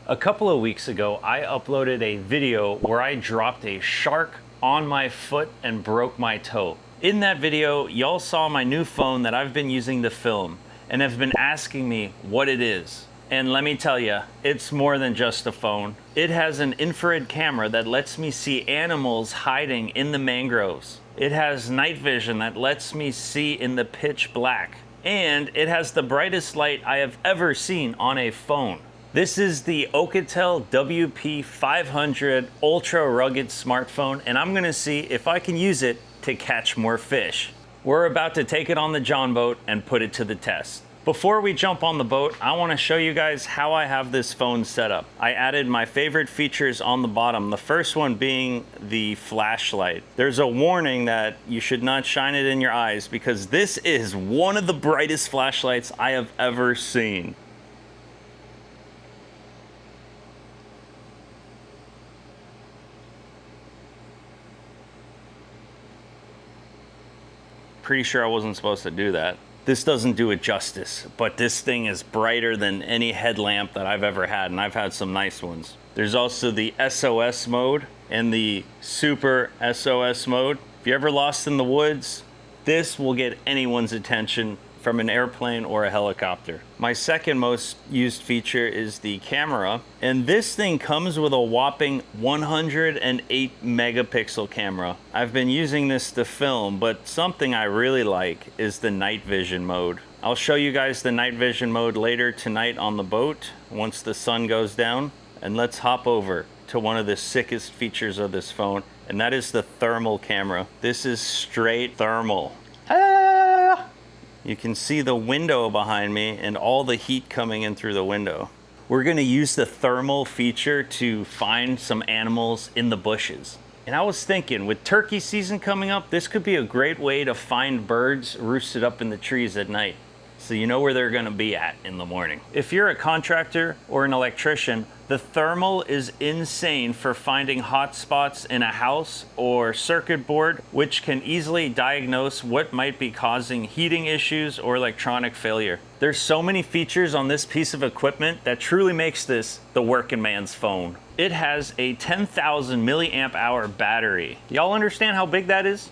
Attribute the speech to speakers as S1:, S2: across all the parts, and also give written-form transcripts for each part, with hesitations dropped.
S1: A couple of weeks ago, I uploaded a video where I dropped a shark on my foot and broke my toe. In that video, y'all saw my new phone that I've been using to film and have been asking me what it is. And let me tell you, it's more than just a phone. It has an infrared camera that lets me see animals hiding in the mangroves. It has night vision that lets me see in the pitch black. And it has the brightest light I have ever seen on a phone. This is the Oukitel WP500 ultra rugged smartphone, and I'm gonna see if I can use it to catch more fish. We're about to take it on the Jon Boat and put it to the test. Before we jump on the boat, I wanna show you guys how I have this phone set up. I added my favorite features on the bottom, the first one being the flashlight. There's a warning that you should not shine it in your eyes because this is one of the brightest flashlights I have ever seen. Pretty sure I wasn't supposed to do that. This doesn't do it justice, but this thing is brighter than any headlamp that I've ever had, and I've had some nice ones. There's also the SOS mode and the super SOS mode. If you're ever lost in the woods, this will get anyone's attention from an airplane or a helicopter. My second most used feature is the camera, and this thing comes with a whopping 108 megapixel camera. I've been using this to film, but something I really like is the night vision mode. I'll show you guys the night vision mode later tonight on the boat once the sun goes down, and let's hop over to one of the sickest features of this phone, and that is the thermal camera. This is straight thermal. You can see the window behind me and all the heat coming in through the window. We're gonna use the thermal feature to find some animals in the bushes. And I was thinking, with turkey season coming up, this could be a great way to find birds roosted up in the trees at night, so you know where they're gonna be at in the morning. If you're a contractor or an electrician, the thermal is insane for finding hot spots in a house or circuit board, which can easily diagnose what might be causing heating issues or electronic failure. There's so many features on this piece of equipment that truly makes this the working man's phone. It has a 10,000 milliamp hour battery. Y'all understand how big that is?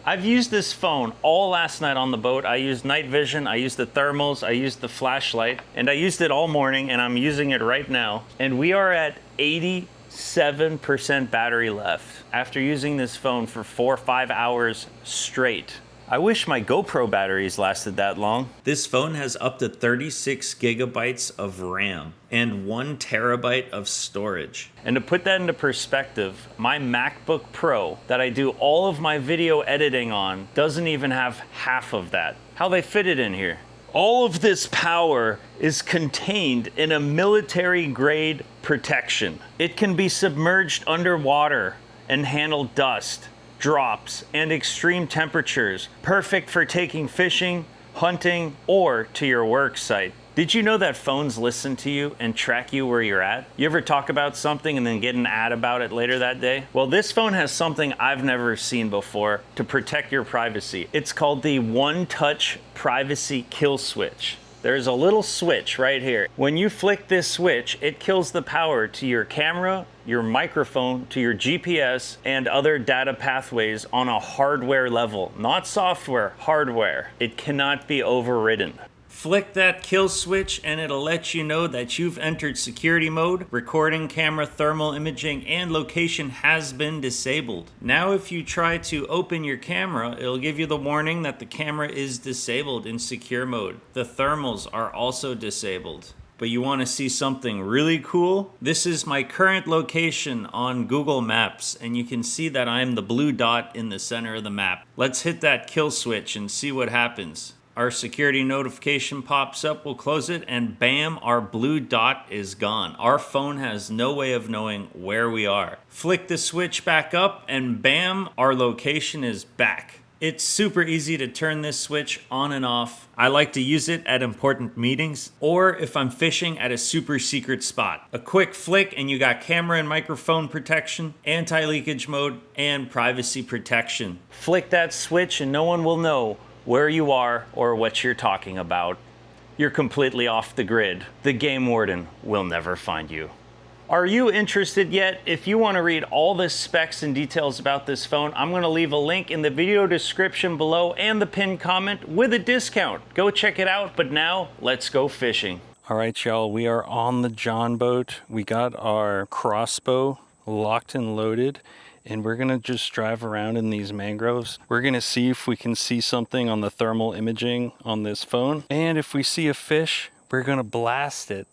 S1: I've used this phone all last night on the boat. I used night vision, I used the thermals, I used the flashlight, and I used it all morning, and I'm using it right now. And we are at 87% battery left after using this phone for 4 or 5 hours straight. I wish my GoPro batteries lasted that long. This phone has up to 36 gigabytes of RAM and 1 terabyte of storage. And to put that into perspective, my MacBook Pro that I do all of my video editing on doesn't even have half of that. How they fit it in here? All of this power is contained in a military-grade protection. It can be submerged underwater and handle dust, drops, and extreme temperatures, perfect for taking fishing, hunting, or to your work site. Did you know that phones listen to you and track you where you're at? You ever talk about something and then get an ad about it later that day? Well, this phone has something I've never seen before to protect your privacy. It's called the One Touch Privacy Kill Switch. There's a little switch right here. When you flick this switch, it kills the power to your camera, your microphone, to your GPS, and other data pathways on a hardware level. Not software, hardware. It cannot be overridden. Flick that kill switch and it'll let you know that you've entered security mode, recording, camera, thermal imaging, and location has been disabled. Now if you try to open your camera, it'll give you the warning that the camera is disabled in secure mode. The thermals are also disabled. But you want to see something really cool? This is my current location on Google Maps, and you can see that I'm the blue dot in the center of the map. Let's hit that kill switch and see what happens. Our security notification pops up, we'll close it, and bam, our blue dot is gone. Our phone has no way of knowing where we are. Flick the switch back up, and bam, our location is back. It's super easy to turn this switch on and off. I like to use it at important meetings or if I'm fishing at a super secret spot. A quick flick and you got camera and microphone protection, anti-leakage mode, and privacy protection. Flick that switch and no one will know where you are or what you're talking about. you're completely off the grid. The game warden will never find you. Are you interested yet? If you want to read all the specs and details about this phone, I'm going to leave a link in the video description below and the pinned comment with a discount. Go check it out, but now let's go fishing. All right, y'all, we are on the Jon Boat. We got our crossbow locked and loaded, and we're gonna just drive around in these mangroves. We're gonna see if we can see something on the thermal imaging on this phone. And if we see a fish, we're gonna blast it.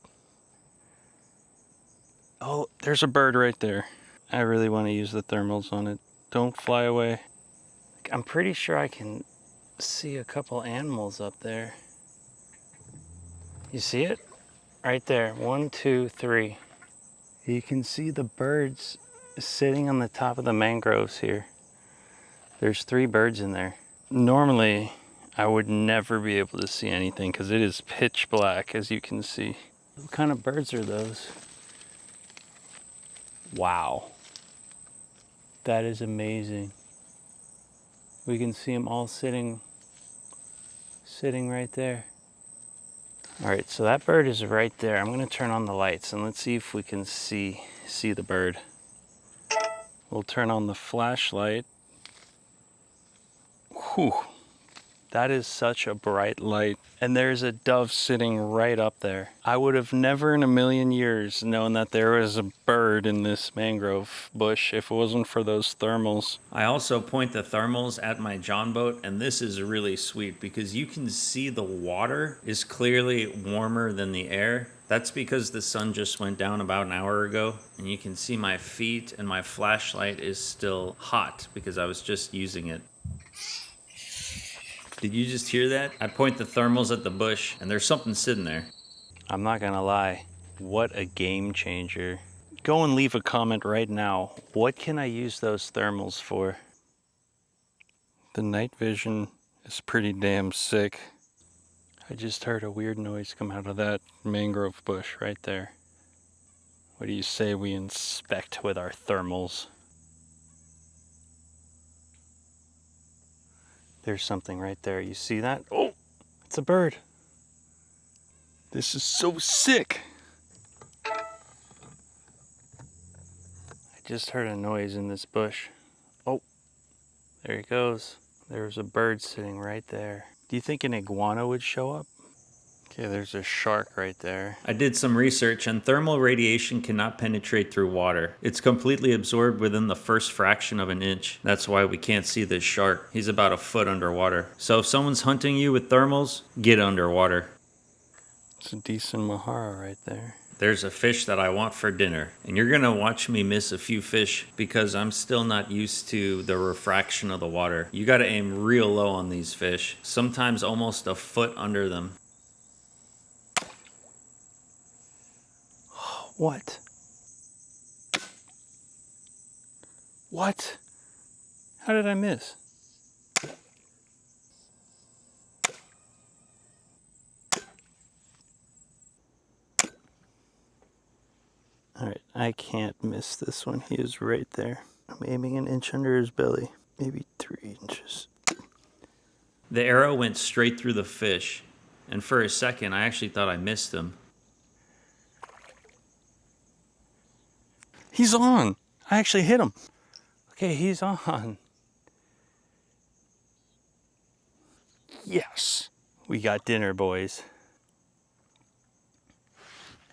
S1: Oh, there's a bird right there. I really want to use the thermals on it. Don't fly away. I'm pretty sure I can see a couple animals up there. You see it? Right there. 1, 2, 3. You can see the birds sitting on the top of the mangroves here. There's 3 birds in there. Normally, I would never be able to see anything because it is pitch black, as you can see. What kind of birds are those? Wow, that is amazing. We can see them all sitting right there. All right, so that bird is right there. I'm gonna turn on the lights and let's see if we can see the bird. We'll turn on the flashlight. Whew, that is such a bright light. And there's a dove sitting right up there. I would have never in a million years known that there was a bird in this mangrove bush if it wasn't for those thermals. I also point the thermals at my Jon Boat, and this is really sweet because you can see the water is clearly warmer than the air. That's because the sun just went down about an hour ago, and you can see my feet and my flashlight is still hot because I was just using it. Did you just hear that? I point the thermals at the bush and there's something sitting there. I'm not gonna lie, what a game changer. Go and leave a comment right now. What can I use those thermals for? The night vision is pretty damn sick. I just heard a weird noise come out of that mangrove bush right there. What do you say we inspect with our thermals? There's something right there. You see that? Oh, it's a bird. This is so sick. I just heard a noise in this bush. Oh, there he goes. There's a bird sitting right there. Do you think an iguana would show up? Okay, there's a shark right there. I did some research and thermal radiation cannot penetrate through water. It's completely absorbed within the first fraction of an inch. That's why we can't see this shark. He's about a foot underwater. So if someone's hunting you with thermals, get underwater. It's a decent Mahara right there. There's a fish that I want for dinner, and you're gonna watch me miss a few fish because I'm still not used to the refraction of the water. You gotta aim real low on these fish, sometimes almost a foot under them. What? What? How did I miss? All right, I can't miss this one. He is right there. I'm aiming an inch under his belly, maybe 3 inches. The arrow went straight through the fish, and for a second, I actually thought I missed him. He's on. I actually hit him. Okay, he's on. Yes. We got dinner, boys.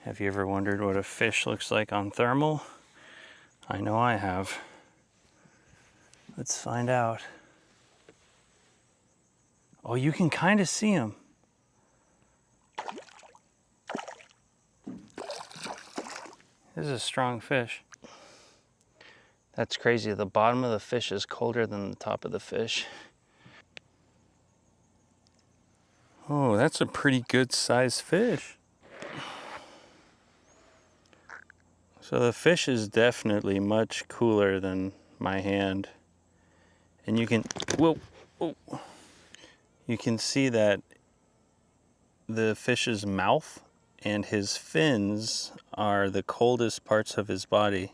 S1: Have you ever wondered what a fish looks like on thermal? I know I have. Let's find out. Oh, you can kind of see him. This is a strong fish. That's crazy. The bottom of the fish is colder than the top of the fish. Oh, that's a pretty good sized fish. So the fish is definitely much cooler than my hand. And you can, whoa, whoa. You can see that the fish's mouth and his fins are the coldest parts of his body.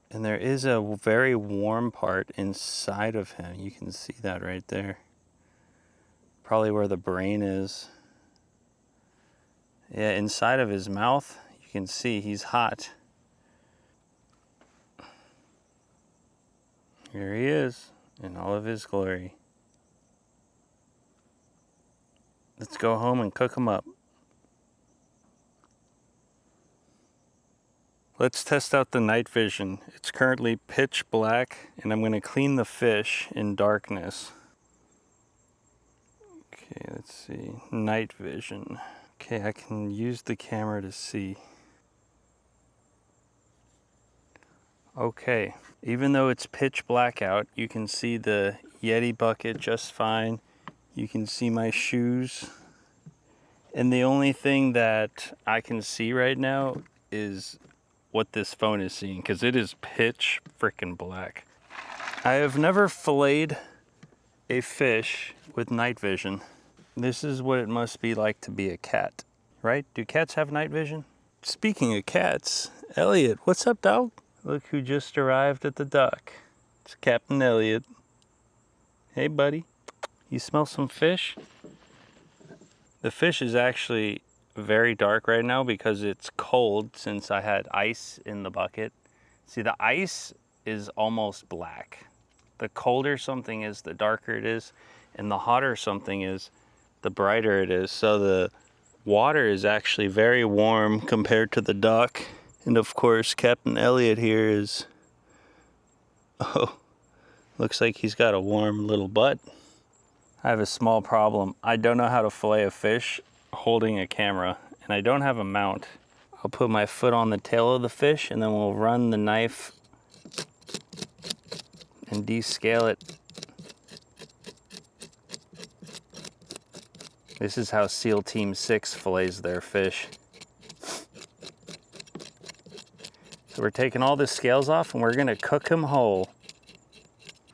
S1: And there is a very warm part inside of him. You can see that right there. Probably where the brain is. Yeah, inside of his mouth, you can see he's hot. Here he is in all of his glory. Let's go home and cook him up. Let's test out the night vision. It's currently pitch black, and I'm going to clean the fish in darkness. Okay, let's see. Night vision. Okay, I can use the camera to see. Okay, even though it's pitch black out, you can see the Yeti bucket just fine. You can see my shoes. And the only thing that I can see right now is what this phone is seeing, because it is pitch freaking black. I have never filleted a fish with night vision. This is what it must be like to be a cat, right? Do cats have night vision? Speaking of cats, Elliot, what's up, dog? Look who just arrived at the dock. It's Captain Elliot. Hey, buddy. You smell some fish? The fish is actually very dark right now because it's cold since I had ice in the bucket. See, the ice is almost black. The colder something is, the darker it is, and the hotter something is, the brighter it is. So the water is actually very warm compared to the dock. And of course, Captain Elliot here is, oh, looks like he's got a warm little butt. I have a small problem. I don't know how to fillet a fish holding a camera, and I don't have a mount. I'll put my foot on the tail of the fish, and then we'll run the knife and descale it. This is how SEAL Team 6 fillets their fish. So we're taking all the scales off, and we're gonna cook him whole.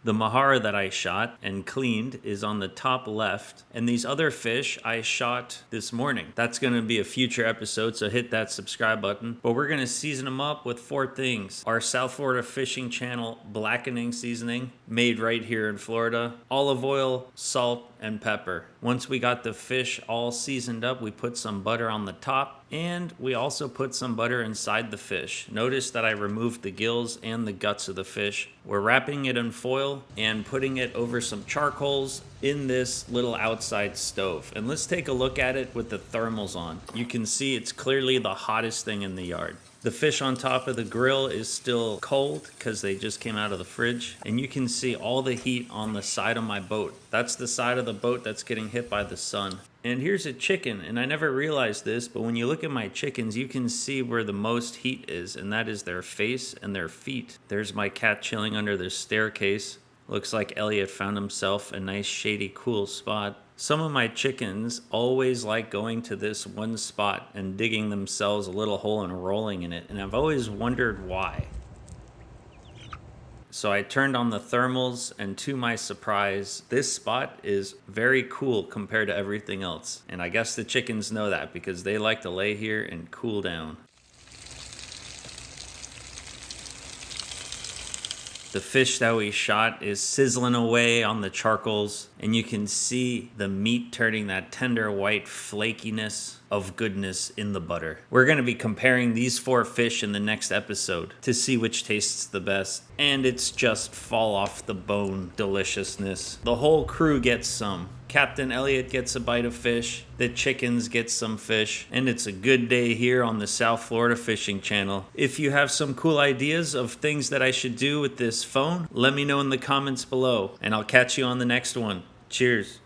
S1: The mahara that I shot and cleaned is on the top left, and these other fish I shot this morning. That's gonna be a future episode, so hit that subscribe button. But we're gonna season them up with 4 things. Our South Florida Fishing Channel blackening seasoning, made right here in Florida, olive oil, salt, and pepper. Once we got the fish all seasoned up, we put some butter on the top, and we also put some butter inside the fish. Notice that I removed the gills and the guts of the fish. We're wrapping it in foil and putting it over some charcoals in this little outside stove. And let's take a look at it with the thermals on. You can see it's clearly the hottest thing in the yard. The fish on top of the grill is still cold because they just came out of the fridge. And you can see all the heat on the side of my boat. That's the side of the boat that's getting hit by the sun. And here's a chicken, and I never realized this, but when you look at my chickens, you can see where the most heat is, and that is their face and their feet. There's my cat chilling under the staircase. Looks like Elliot found himself a nice shady cool spot. Some of my chickens always like going to this one spot and digging themselves a little hole and rolling in it, and I've always wondered why. So I turned on the thermals, and to my surprise, this spot is very cool compared to everything else. And I guess the chickens know that because they like to lay here and cool down. The fish that we shot is sizzling away on the charcoals, and you can see the meat turning that tender white flakiness of goodness in the butter. We're gonna be comparing these 4 fish in the next episode to see which tastes the best, and it's just fall off the bone deliciousness. The whole crew gets some. Captain Elliot gets a bite of fish, the chickens get some fish, and it's a good day here on the South Florida Fishing Channel. If you have some cool ideas of things that I should do with this phone, let me know in the comments below, and I'll catch you on the next one. Cheers.